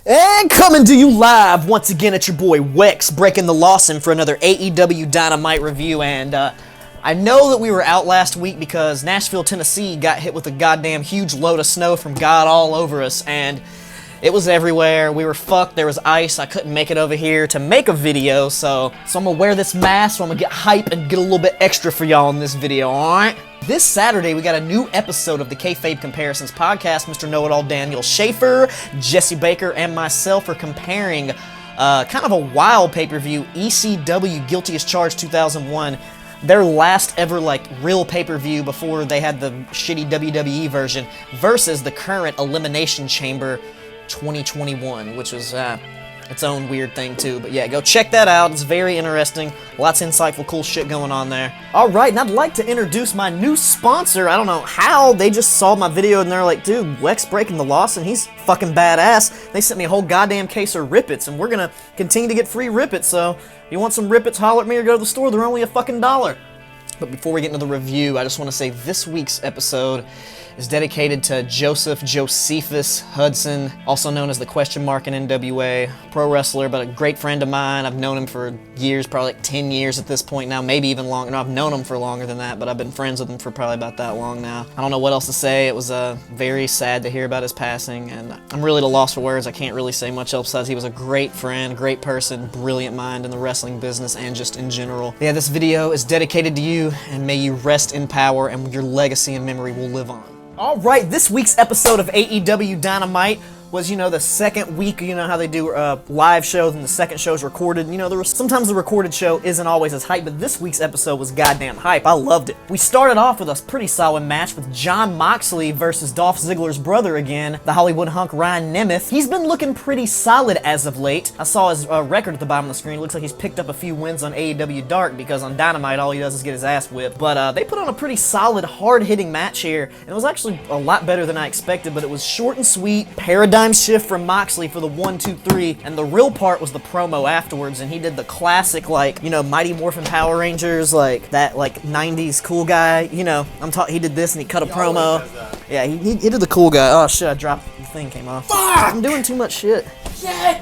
And coming to you live once again, it's your boy Wex breaking the Lawson for another AEW Dynamite review. And I know that we were out last week because Nashville, Tennessee got hit with a goddamn huge load of snow from God all over us, and it was everywhere. We were fucked. There was ice. I couldn't make it over here to make a video, so I'm gonna wear this mask, so I'm gonna get hype and get a little bit extra for y'all in this video, alright? This Saturday, we got a new episode of the Kayfabe Comparisons podcast. Mr. Know-It-All Daniel Schaefer, Jesse Baker, and myself are comparing kind of a wild pay-per-view, ECW Guilty as Charged 2001, their last ever real pay-per-view before they had the shitty WWE version, versus the current Elimination Chamber 2021, which was its own weird thing too. But yeah, go check that out. It's very interesting. Lots of insightful, cool shit going on there. Alright, and I'd like to introduce my new sponsor. I don't know how. They just saw my video and they're like, dude, Wex breaking the Lawson, he's fucking badass. They sent me a whole goddamn case of Rippets, and we're gonna continue to get free Rippets, so if you want some Rippets, holler at me or go to the store. They're only a fucking $1. But before we get into the review, I just want to say this week's episode is dedicated to Josephus Hudson, also known as the Question Mark in NWA, pro wrestler, but a great friend of mine. I've known him for years, probably 10 years at this point now, maybe even longer. No, I've known him for longer than that, but I've been friends with him for probably about that long now. I don't know what else to say. It was very sad to hear about his passing, and I'm really at a loss for words. I can't really say much else besides he was a great friend, great person, brilliant mind in the wrestling business and just in general. Yeah, this video is dedicated to you, and may you rest in power, and your legacy and memory will live on. Alright, this week's episode of AEW Dynamite was, the second week, how they do live shows and the second show's recorded. Sometimes the recorded show isn't always as hype, but this week's episode was goddamn hype. I loved it. We started off with a pretty solid match with Jon Moxley versus Dolph Ziggler's brother again, the Hollywood hunk Ryan Nemeth. He's been looking pretty solid as of late. I saw his record at the bottom of the screen. It looks like he's picked up a few wins on AEW Dark, because on Dynamite all he does is get his ass whipped. But they put on a pretty solid, hard-hitting match here, and it was actually a lot better than I expected, but it was short and sweet, paradigm shift from Moxley for the 1, 2, 3, and the real part was the promo afterwards, and he did the classic, Mighty Morphin Power Rangers, that 90s cool guy, he did this and he cut a promo. Yeah, he did the cool guy. Oh shit, I dropped, the thing came off. Fuck! I'm doing too much shit.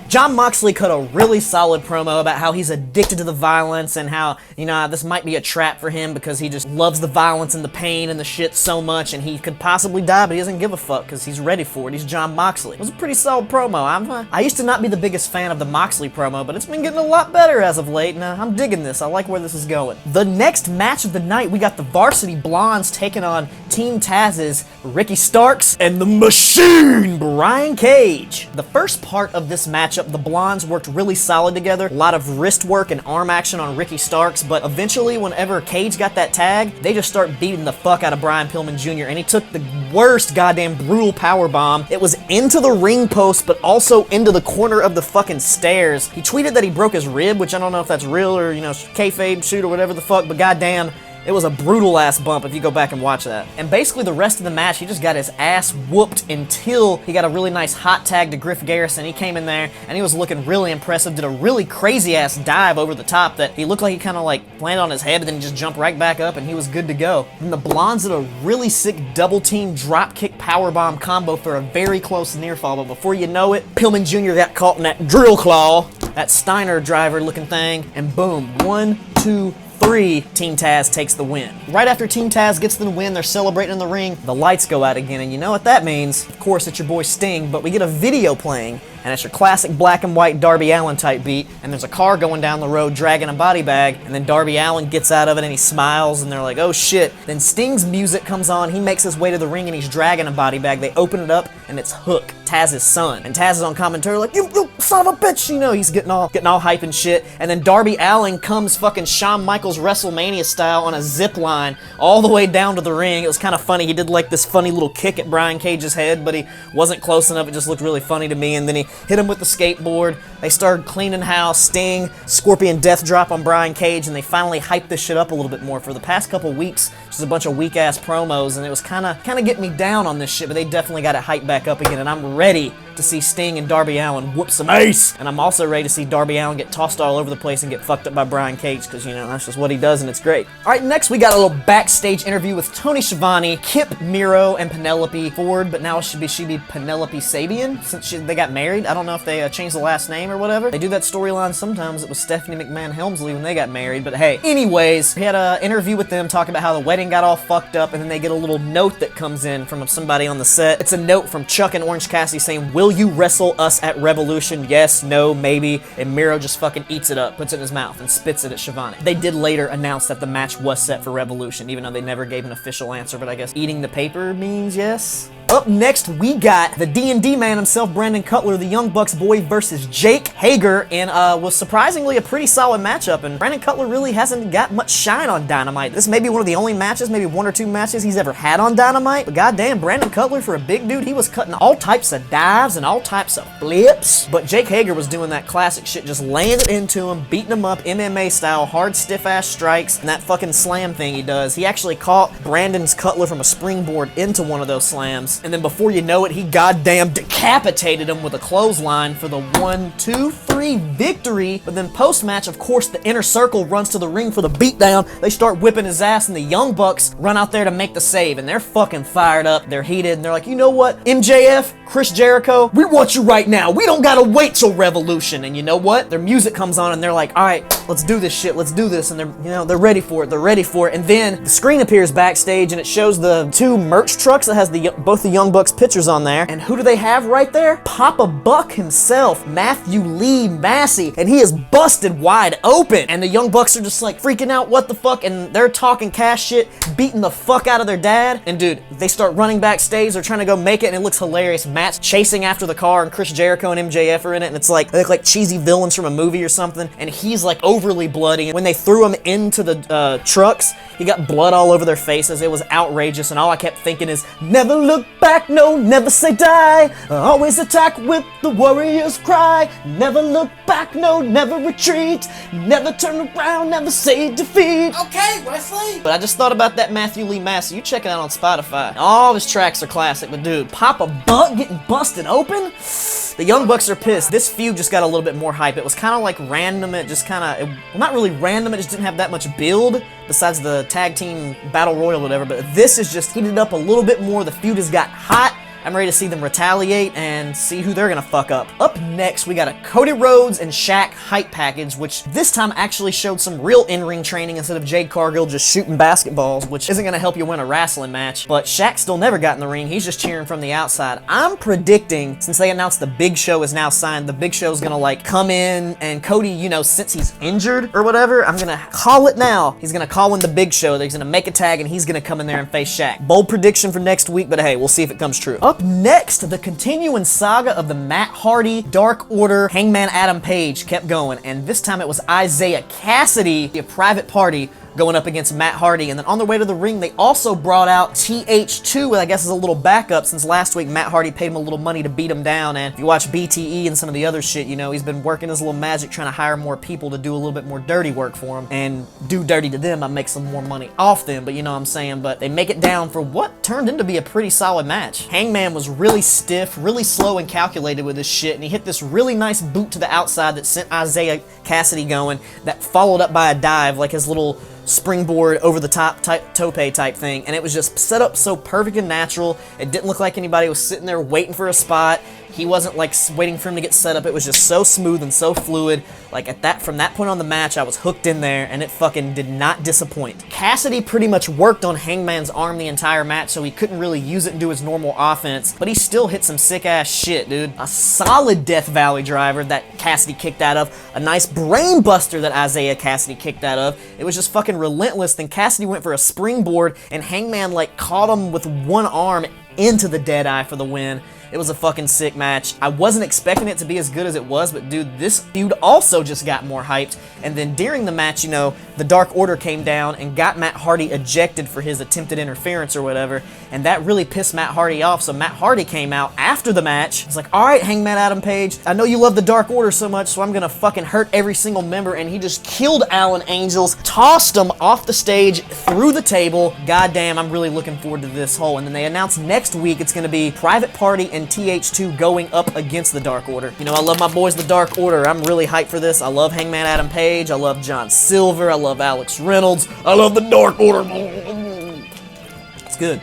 Jon Moxley cut a really solid promo about how he's addicted to the violence and how, this might be a trap for him because he just loves the violence and the pain and the shit so much, and he could possibly die, but he doesn't give a fuck because he's ready for it. He's Jon Moxley. It was a pretty solid promo. I used to not be the biggest fan of the Moxley promo, but it's been getting a lot better as of late, and I'm digging this. I like where this is going. The next match of the night, we got the Varsity Blondes taking on Team Taz's Ricky Starks and the Machine, Brian Cage. The first part of this matchup, the Blondes worked really solid together. A lot of wrist work and arm action on Ricky Starks, but eventually whenever Cage got that tag, they just start beating the fuck out of Brian Pillman Jr., and he took the worst goddamn brutal power bomb. It was into the ring post, but also into the corner of the fucking stairs. He tweeted that he broke his rib, which I don't know if that's real or, kayfabe shoot or whatever the fuck, but goddamn, it was a brutal ass bump if you go back and watch that. And basically the rest of the match, he just got his ass whooped until he got a really nice hot tag to Griff Garrison. He came in there and he was looking really impressive, did a really crazy ass dive over the top that he looked like he kind of landed on his head, and then he just jumped right back up and he was good to go. And the Blondes did a really sick double team drop kick powerbomb combo for a very close near fall, but before you know it, Pillman Jr. got caught in that drill claw, that Steiner driver looking thing, and boom, 1, 2, 3, Team Taz takes the win. Right after Team Taz gets the win, they're celebrating in the ring, the lights go out again, and you know what that means? Of course, it's your boy Sting, but we get a video playing, and it's your classic black and white Darby Allin type beat, and there's a car going down the road dragging a body bag, and then Darby Allin gets out of it and he smiles, and they're like, oh shit. Then Sting's music comes on, he makes his way to the ring and he's dragging a body bag. They open it up, and it's Hook, Taz's son. And Taz is on commentary like, you son of a bitch, he's getting all hype and shit. And then Darby Allin comes fucking Shawn Michaels WrestleMania style on a zip line all the way down to the ring. It was kind of funny. He did this funny little kick at Brian Cage's head, but he wasn't close enough. It just looked really funny to me. And then he hit him with the skateboard. They started cleaning house, Sting, Scorpion Death Drop on Brian Cage, and they finally hyped this shit up a little bit more. For the past couple weeks, just a bunch of weak-ass promos, and it was kind of getting me down on this shit, but they definitely got it hyped back up again, and I'm ready to see Sting and Darby Allin whoop some ace. And I'm also ready to see Darby Allin get tossed all over the place and get fucked up by Brian Cage, because, you know, that's just what he does and it's great. Alright, next we got a little backstage interview with Tony Schiavone, Kip, Miro, and Penelope Ford, but now she be Penelope Sabian, since they got married. I don't know if they changed the last name or whatever. They do that storyline sometimes. It was Stephanie McMahon Helmsley when they got married, but hey. Anyways, we had an interview with them talking about how the wedding got all fucked up, and then they get a little note that comes in from somebody on the set. It's a note from Chuck and Orange Cassidy saying, "Will you wrestle us at Revolution? Yes, no, maybe." And Miro just fucking eats it up, puts it in his mouth, and spits it at Schiavone. They did later announce that the match was set for Revolution, even though they never gave an official answer, but I guess eating the paper means yes. Up next, we got the D&D man himself, Brandon Cutler, the Young Bucks boy, versus Jake Hager, in was surprisingly a pretty solid matchup, and Brandon Cutler really hasn't got much shine on Dynamite. This may be one of the only matches, maybe one or two matches he's ever had on Dynamite, but goddamn, Brandon Cutler, for a big dude, he was cutting all types of dives and all types of flips, but Jake Hager was doing that classic shit, just laying it into him, beating him up MMA style, hard stiff-ass strikes, and that fucking slam thing he does. He actually caught Brandon's Cutler from a springboard into one of those slams, and then before you know it, he goddamn decapitated him with a clothesline for the 1-2-3 victory. But then post-match, of course, the Inner Circle runs to the ring for the beatdown. They start whipping his ass, and the Young Bucks run out there to make the save, and they're fucking fired up. They're heated, and they're like, you know what, MJF, Chris Jericho, we want you right now. We don't gotta wait till Revolution. And you know what? Their music comes on, and they're like, all right, let's do this shit. Let's do this. And they're ready for it. They're ready for it. And then the screen appears backstage, and it shows the two merch trucks that has both the Young Bucks pictures on there. And who do they have right there? Papa Buck himself, Matthew Lee Massey, and he is busted wide open. And the Young Bucks are just like freaking out, what the fuck? And they're talking cash shit, beating the fuck out of their dad. And dude, they start running backstage. They're trying to go make it, and it looks hilarious. Matt's chasing after the car, and Chris Jericho and MJF are in it, and it's like they look like cheesy villains from a movie or something. And he's like overly bloody. And when they threw him into the trucks, he got blood all over their faces. It was outrageous, and all I kept thinking is, never look back, no, never say die. Always attack with the warrior's cry. Never look back, no, never retreat. Never turn around, never say defeat. Okay, Wesley. But I just thought about that Matthew Lee Massey. You check it out on Spotify. All his tracks are classic, but dude, Papa Buck getting busted open? The Young Bucks are pissed. This feud just got a little bit more hype. It was kind of like random. It just kind of, well, not really random. It just didn't have that much build besides the tag team battle royal or whatever. But this is just heated up a little bit more. The feud has got hot. I'm ready to see them retaliate and see who they're gonna fuck up. Up next, we got a Cody Rhodes and Shaq hype package, which this time actually showed some real in-ring training instead of Jade Cargill just shooting basketballs, which isn't gonna help you win a wrestling match. But Shaq still never got in the ring. He's just cheering from the outside. I'm predicting, since they announced the Big Show is now signed, the Big Show's gonna like come in, and Cody, you know, since he's injured or whatever, I'm gonna call it now. He's gonna call in the Big Show. He's gonna make a tag, and he's gonna come in there and face Shaq. Bold prediction for next week, but hey, we'll see if it comes true. Up next, the continuing saga of the Matt Hardy, Dark Order, Hangman Adam Page kept going, and this time it was Isaiah Cassidy, a private party, going up against Matt Hardy. And then on their way to the ring, they also brought out TH2, I guess is a little backup, since last week Matt Hardy paid him a little money to beat him down. And if you watch BTE and some of the other shit, you know, he's been working his little magic trying to hire more people to do a little bit more dirty work for him, and do dirty to them. I make some more money off them, but you know what I'm saying. But they make it down for what turned into be a pretty solid match. Hangman was really stiff, really slow and calculated with this shit, and he hit this really nice boot to the outside that sent Isaiah Cassidy going, that followed up by a dive, like his little springboard over the top tope type thing, and it was just set up so perfect and natural. It didn't look like anybody was sitting there waiting for a spot. He wasn't like waiting for him to get set up. It was just so smooth and so fluid. Like from that point on the match, I was hooked in there, and it fucking did not disappoint. Cassidy pretty much worked on Hangman's arm the entire match, so he couldn't really use it and do his normal offense, but he still hit some sick ass shit, dude. A solid Death Valley driver that Cassidy kicked out of, a nice brain buster that Isaiah Cassidy kicked out of. It was just fucking relentless. Then Cassidy went for a springboard, and Hangman like caught him with one arm into the Deadeye for the win. It was a fucking sick match. I wasn't expecting it to be as good as it was, but dude, this feud also just got more hyped. And then during the match, you know, the Dark Order came down and got Matt Hardy ejected for his attempted interference or whatever, and that really pissed Matt Hardy off. So Matt Hardy came out after the match. He's like, all right, Hangman Adam Page, I know you love the Dark Order so much, so I'm gonna fucking hurt every single member. And he just killed Alan Angels, tossed him off the stage, through the table. Goddamn, I'm really looking forward to this whole. And then they announced next week it's gonna be Private Party and and TH2 going up against the Dark Order. You know, I love my boys, the Dark Order. I'm really hyped for this. I love Hangman Adam Page. I love John Silver. I love Alex Reynolds. I love the Dark Order. It's good.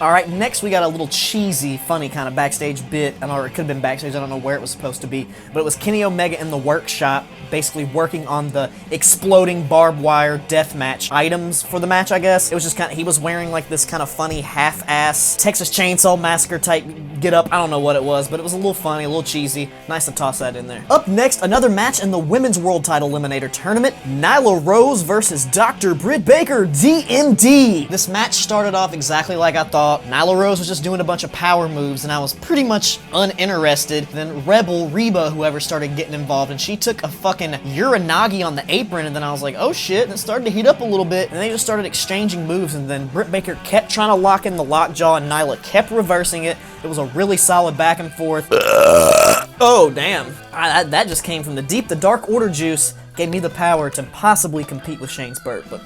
Alright, next we got a little cheesy, funny kind of backstage bit. Or it could have been backstage, I don't know where it was supposed to be. But it was Kenny Omega in the workshop, basically working on the exploding barbed wire deathmatch items for the match, I guess. It was just kind of, he was wearing like this kind of funny half-ass Texas Chainsaw Massacre type get-up. I don't know what it was, but it was a little funny, a little cheesy. Nice to toss that in there. Up next, another match in the Women's World Title Eliminator Tournament. Nyla Rose versus Dr. Britt Baker, DMD. This match started off exactly like I thought. Nyla Rose was just doing a bunch of power moves, and I was pretty much uninterested. Then Rebel, Reba, whoever started getting involved, and she took a fucking Uranagi on the apron, and then I was like, oh shit, and it started to heat up a little bit, and they just started exchanging moves, and then Britt Baker kept trying to lock in the lockjaw, and Nyla kept reversing it. It was a really solid back and forth. Oh, damn. That just came from the deep. The Dark Order juice gave me the power to possibly compete with Shane's Burt, but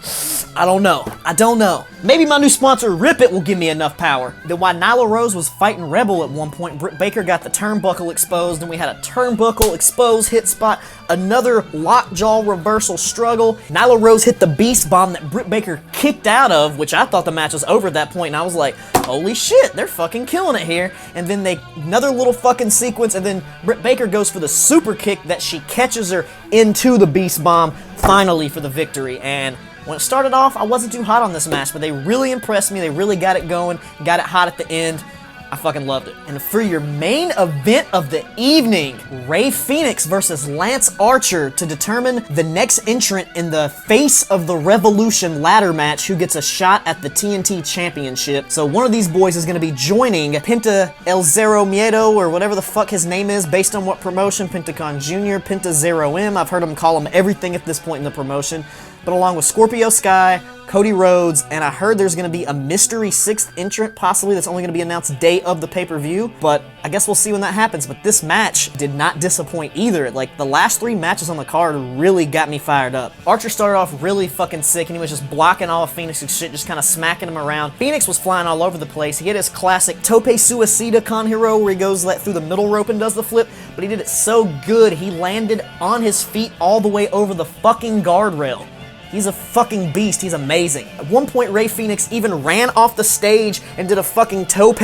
I don't know. I don't know. Maybe my new sponsor, Rip It, will give me enough power. Then while Nyla Rose was fighting Rebel at one point, Britt Baker got the turnbuckle exposed, and we had a turnbuckle exposed hit spot, another lockjaw reversal struggle. Nyla Rose hit the beast bomb that Britt Baker kicked out of, which I thought the match was over at that point, and I was like, holy shit, they're fucking killing it here. And then another little fucking sequence, and then Britt Baker goes for the super kick that she catches her into the beast bomb, finally for the victory. And when it started off, I wasn't too hot on this match, but they really impressed me. They really got it going, got it hot at the end. I fucking loved it. And for your main event of the evening, Rey Fenix versus Lance Archer to determine the next entrant in the Face of the Revolution ladder match who gets a shot at the TNT Championship. So one of these boys is going to be joining Penta El Zero Miedo, or whatever the fuck his name is, based on what promotion, Pentacon Jr., Penta Zero M. I've heard him call him everything at this point in the promotion. But along with Scorpio Sky, Cody Rhodes, and I heard there's going to be a mystery sixth entrant, possibly, that's only going to be announced day of the pay-per-view, but I guess we'll see when that happens. But this match did not disappoint either. Like, the last three matches on the card really got me fired up. Archer started off really fucking sick, and he was just blocking all of Phoenix's shit, just kind of smacking him around. Phoenix was flying all over the place. He had his classic Tope Suicida con hero, where he goes through the middle rope and does the flip, but he did it so good, he landed on his feet all the way over the fucking guardrail. He's a fucking beast. He's amazing. At one point, Rey Fenix even ran off the stage and did a fucking tope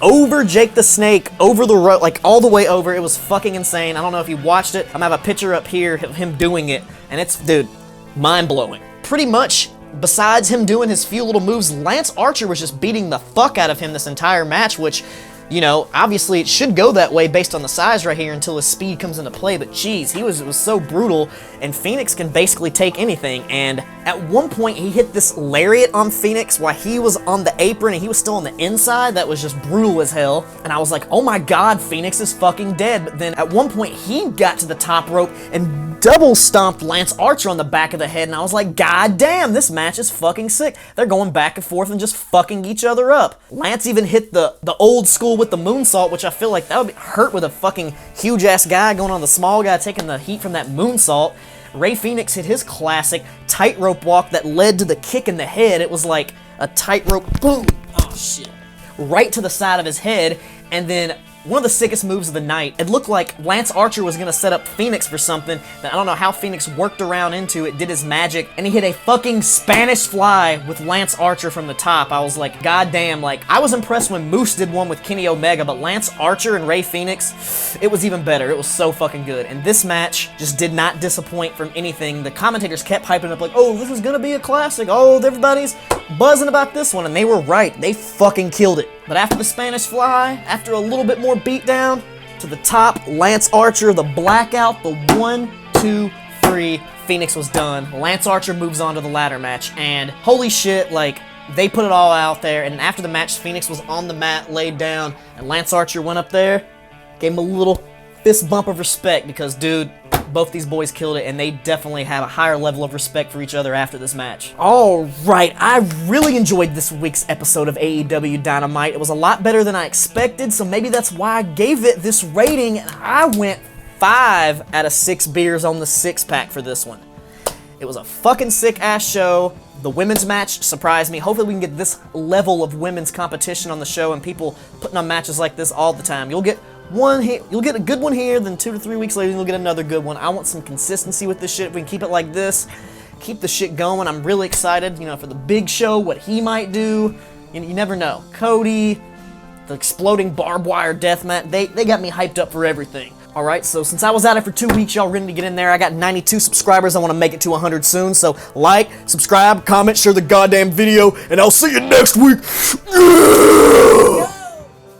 over Jake the Snake, over the rope, like all the way over. It was fucking insane. I don't know if you watched it. I'm gonna have a picture up here of him doing it, and it's, dude, mind-blowing. Pretty much, besides him doing his few little moves, Lance Archer was just beating the fuck out of him this entire match, which, you know, obviously it should go that way based on the size right here until his speed comes into play, but geez, it was so brutal, and Phoenix can basically take anything. And at one point, he hit this lariat on Phoenix while he was on the apron and he was still on the inside. That was just brutal as hell, and I was like, oh my god, Phoenix is fucking dead. But then at one point, he got to the top rope and double stomped Lance Archer on the back of the head, and I was like, god damn, this match is fucking sick. They're going back and forth and just fucking each other up. Lance even hit the old school with the moonsault, which I feel like that would hurt with a fucking huge-ass guy going on the small guy, taking the heat from that moonsault. Rey Fenix hit his classic tightrope walk that led to the kick in the head. It was like a tightrope boom, oh shit, right to the side of his head, and then one of the sickest moves of the night. It looked like Lance Archer was going to set up Phoenix for something that I don't know how Phoenix worked around into it, did his magic, and he hit a fucking Spanish fly with Lance Archer from the top. I was like, god damn, like, I was impressed when Moose did one with Kenny Omega, but Lance Archer and Rey Fenix, it was even better. It was so fucking good. And this match just did not disappoint from anything. The commentators kept hyping up like, oh, this is going to be a classic. Oh, everybody's buzzing about this one, and they were right. They fucking killed it. But after the Spanish fly, after a little bit more beatdown, to the top, Lance Archer, the blackout, the 1, 2, 3, Phoenix was done. Lance Archer moves on to the ladder match, and holy shit, like, they put it all out there, and after the match, Phoenix was on the mat, laid down, and Lance Archer went up there, gave him a little fist bump of respect, because, dude, both these boys killed it, and they definitely have a higher level of respect for each other after this match. Alright, I really enjoyed this week's episode of AEW Dynamite. It was a lot better than I expected, so maybe that's why I gave it this rating, and I went 5 out of 6 beers on the 6-pack for this one. It was a fucking sick-ass show. The women's match surprised me. Hopefully we can get this level of women's competition on the show and people putting on matches like this all the time. You'll get you'll get a good one here, then 2 to 3 weeks later you'll get another good one. I want some consistency with this shit. If we can keep it like this, keep the shit going. I'm really excited, for the big show, what he might do. You never know. Cody, the exploding barbed wire death match, they got me hyped up for everything. Alright, so since I was at it for 2 weeks, y'all ready to get in there? I got 92 subscribers. I want to make it to 100 soon. So like, subscribe, comment, share the goddamn video, and I'll see you next week.